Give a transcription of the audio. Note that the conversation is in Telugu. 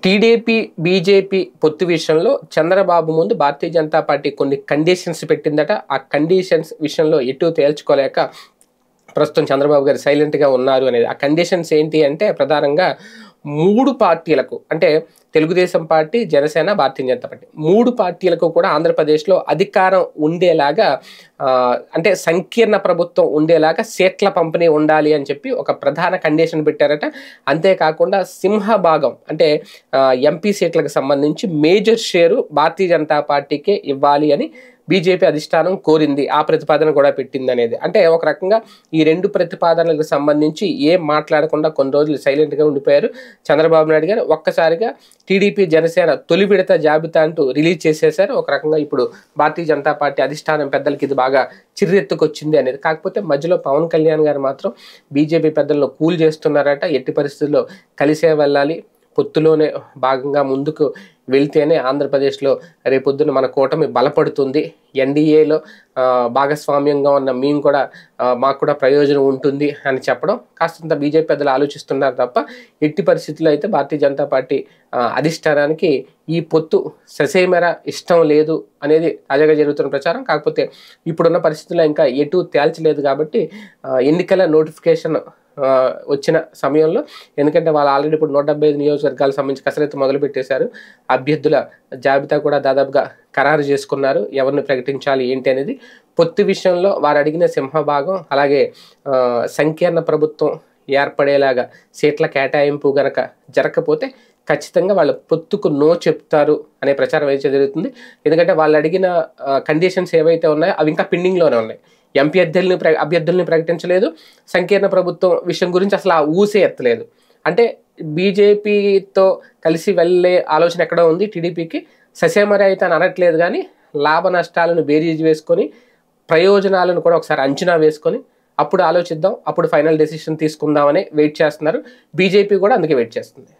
టీడీపీ, బీజేపీ పొత్తు విషయంలో చంద్రబాబు ముందు భారతీయ జనతా పార్టీ కొన్ని కండిషన్స్ పెట్టిందట. ఆ కండిషన్స్ విషయంలో ఎటు తేల్చుకోలేక ప్రస్తుతం చంద్రబాబు గారు సైలెంట్‌గా ఉన్నారు అనేది. ఆ కండిషన్స్ ఏంటి అంటే ప్రధానంగా 3 పార్టీలకు అంటే తెలుగుదేశం పార్టీ, జనసేన, భారతీయ జనతా పార్టీ 3 పార్టీలకు కూడా ఆంధ్రప్రదేశ్‌లో అధికారం ఉండేలాగా అంటే సంకీర్ణ ప్రభుత్వం ఉండేలాగా సీట్ల పంపిణీ ఉండాలి అని చెప్పి ఒక ప్రధాన కండిషన్ పెట్టారట. అంతేకాకుండా సింహభాగం అంటే ఎంపీ సీట్లకు సంబంధించి మేజర్ షేరు భారతీయ జనతా పార్టీకే ఇవ్వాలి అని బీజేపీ అధిష్టానం కోరింది. ఆ ప్రతిపాదన కూడా పెట్టిందనేది. అంటే ఒక రకంగా ఈ 2 ప్రతిపాదనలకు సంబంధించి ఏం మాట్లాడకుండా కొన్ని రోజులు సైలెంట్‌గా ఉండిపోయారు చంద్రబాబు నాయుడు గారు. ఒక్కసారిగా టీడీపీ, జనసేన తొలి విడత జాబితా అంటూ రిలీజ్ చేసేశారు. ఒక రకంగా ఇప్పుడు భారతీయ జనతా పార్టీ అధిష్టానం పెద్దలకి ఇది బాగా చిర్రెత్తుకొచ్చింది అనేది. కాకపోతే మధ్యలో పవన్ కళ్యాణ్ గారు మాత్రం బీజేపీ పెద్దలను కూల్ చేస్తున్నారట. ఎట్టి పరిస్థితుల్లో కలిసే వెళ్ళాలి, పొత్తులోనే భాగంగా ముందుకు వెళ్తేనే ఆంధ్రప్రదేశ్లో రేపొద్దున మన కూటమి బలపడుతుంది, ఎన్డీఏలో భాగస్వామ్యంగా ఉన్న మేము కూడా మాకు కూడా ప్రయోజనం ఉంటుంది అని చెప్పడం కాస్తంత బీజేపీ పెద్దలు ఆలోచిస్తున్నారు తప్ప ఎట్టి పరిస్థితుల్లో అయితే భారతీయ జనతా పార్టీ అధిష్టానానికి ఈ పొత్తు ససేమెరా ఇష్టం లేదు అనేది తాజాగా జరుగుతున్న ప్రచారం. కాకపోతే ఇప్పుడున్న పరిస్థితుల్లో ఇంకా ఎటు తేల్చలేదు కాబట్టి ఎన్నికల నోటిఫికేషన్ వచ్చిన సమయంలో, ఎందుకంటే వాళ్ళు ఆల్రెడీ ఇప్పుడు 175 నియోజకవర్గాలకు సంబంధించి కసరత్తు మొదలుపెట్టేశారు. అభ్యర్థుల జాబితా కూడా దాదాపుగా ఖరారు చేసుకున్నారు, ఎవరిని ప్రకటించాలి ఏంటి అనేది. పొత్తు విషయంలో వారు అడిగిన సింహభాగం అలాగే సంకీర్ణ ప్రభుత్వం ఏర్పడేలాగా సీట్ల కేటాయింపు గనక జరగకపోతే ఖచ్చితంగా వాళ్ళ పొత్తుకు నో చెప్తారు అనే ప్రచారం అయితే జరుగుతుంది. ఎందుకంటే వాళ్ళు అడిగిన కండిషన్స్ ఏవైతే ఉన్నాయో అవి ఇంకా పెండింగ్లోనే ఉన్నాయి. ఎంపీ అభ్యర్థుల్ని ప్రకటించలేదు, సంకీర్ణ ప్రభుత్వం విషయం గురించి అసలు ఆ ఊసే ఎత్తలేదు. అంటే బీజేపీతో కలిసి వెళ్ళే ఆలోచన ఎక్కడో ఉంది టీడీపీకి. ససేమరా అయితే అని అనట్లేదు కానీ లాభ నష్టాలను బేరీజ్ వేసుకొని ప్రయోజనాలను కూడా ఒకసారి అంచనా వేసుకొని అప్పుడు ఆలోచిద్దాం, అప్పుడు ఫైనల్ డెసిషన్ తీసుకుందామని వెయిట్ చేస్తున్నారు. బీజేపీ కూడా అందుకే వెయిట్ చేస్తుంది.